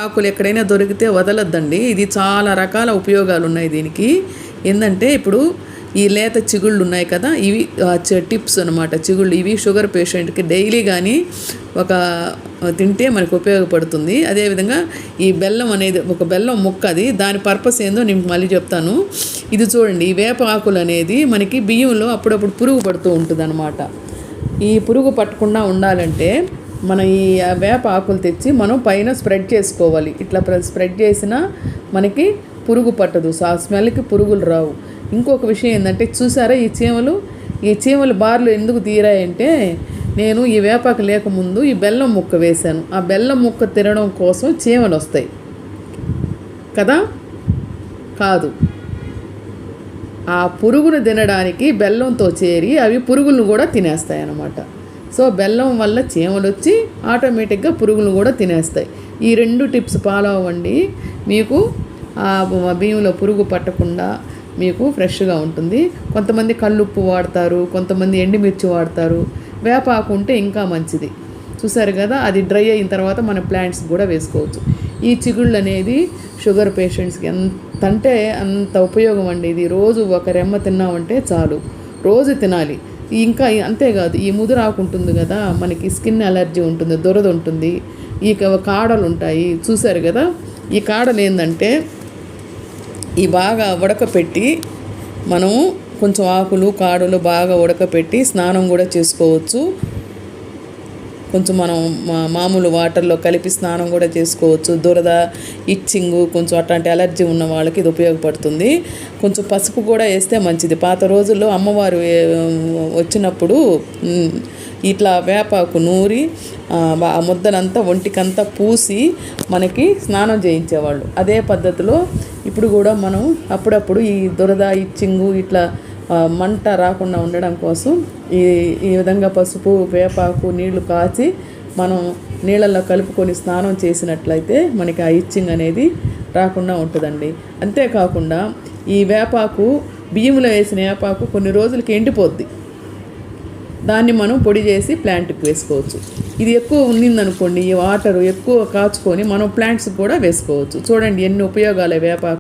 ఆకులు ఎక్కడైనా దొరికితే వదలొద్దండి. ఇది చాలా రకాల ఉపయోగాలు ఉన్నాయి దీనికి. ఏంటంటే ఇప్పుడు ఈ లేత చిగుళ్ళు ఉన్నాయి కదా, ఇవి టిప్స్ అనమాట. చిగుళ్ళు ఇవి షుగర్ పేషెంట్కి డైలీ కానీ ఒక తింటే మనకు ఉపయోగపడుతుంది. అదేవిధంగా ఈ బెల్లం అనేది ఒక బెల్లం ముక్క, అది దాని పర్పస్ ఏందో నేను మళ్ళీ చెప్తాను. ఇది చూడండి, ఈ వేప ఆకులు అనేది మనకి బియ్యంలో అప్పుడప్పుడు పురుగు పడుతూ ఉంటుంది అనమాట. ఈ పురుగు పట్టకుండా ఉండాలంటే మనం ఈ వేప ఆకులు తెచ్చి మనం పైన స్ప్రెడ్ చేసుకోవాలి. ఇట్లా స్ప్రెడ్ చేసినా మనకి పురుగు పట్టదు, ఆ స్మెల్కి పురుగులు రావు. ఇంకొక విషయం ఏంటంటే చూసారా, ఈ చీమలు బార్లు ఎందుకు తీరాయంటే, నేను ఈ వేపాకు లేకముందు ఈ బెల్లం ముక్క వేశాను. ఆ బెల్లం ముక్క తినడం కోసం చీమలు వస్తాయి కదా, కాదు, ఆ పురుగును తినడానికి బెల్లంతో చేరి అవి పురుగులను కూడా తినేస్తాయి అన్నమాట. సో బెల్లం వల్ల చీమలు వచ్చి ఆటోమేటిక్గా పురుగులను కూడా తినేస్తాయి. ఈ 2 టిప్స్ ఫాలో అవ్వండి, మీకు బియ్యంలో పురుగు పట్టకుండా మీకు ఫ్రెష్గా ఉంటుంది. కొంతమంది కల్లుప్పు వాడతారు, కొంతమంది ఎండుమిర్చి వాడతారు. వేపాకు ఉంటే ఇంకా మంచిది. చూసారు కదా, అది డ్రై అయిన తర్వాత మన ప్లాంట్స్ కూడా వేసుకోవచ్చు. ఈ చిగుళ్ళు అనేది షుగర్ పేషెంట్స్కి ఎంత అంటే అంత ఉపయోగం అండి. ఇది రోజు ఒక రెమ్మ తిన్నామంటే చాలు, రోజు తినాలి. ఇంకా అంతేకాదు, ఈ ముదురాకు ఉంటుంది కదా, మనకి స్కిన్ అలర్జీ ఉంటుంది, దురద ఉంటుంది, ఈ కాడలు ఉంటాయి. చూసారు కదా, ఈ కాడలు ఏంటంటే ఈ బాగా ఉడకపెట్టి మనము కొంచెం ఆకులు కాడలు బాగా ఉడకపెట్టి స్నానం కూడా చేసుకోవచ్చు. కొంచెం మనం మామూలు వాటర్లో కలిపి స్నానం కూడా చేసుకోవచ్చు. దురద, ఇచ్చింగు, కొంచెం అట్లాంటి అలర్జీ ఉన్న వాళ్ళకి ఇది ఉపయోగపడుతుంది. కొంచెం పసుపు కూడా వేస్తే మంచిది. పాత రోజుల్లో అమ్మవారు వచ్చినప్పుడు ఇట్లా వేపాకు నూరి ఆ ముద్దనంతా ఒంటికంతా పూసి మనకి స్నానం చేయించేవాళ్ళు. అదే పద్ధతిలో ఇప్పుడు కూడా మనం అప్పుడప్పుడు ఈ దురద, ఇచ్చింగు ఇట్లా మంట రాకుండా ఉండడం కోసం ఈ విధంగా పసుపు, వేపాకు నీళ్లు కాచి మనం నీళ్ళల్లో కలుపుకొని స్నానం చేసినట్లయితే మనకి ఆ ఇచ్చింగ్ అనేది రాకుండా ఉంటుందండి. అంతేకాకుండా ఈ వేపాకు, బియ్యంలో వేసిన వేపాకు కొన్ని రోజులకి ఎండిపోద్ది. దాన్ని మనం పొడి చేసి ప్లాంట్కి వేసుకోవచ్చు. ఇది ఎక్కువ ఉన్నిందనుకోండి, ఈ వాటర్ ఎక్కువ కాచుకొని మనం ప్లాంట్స్కి కూడా వేసుకోవచ్చు. చూడండి ఎన్ని ఉపయోగాలు వేపాకు.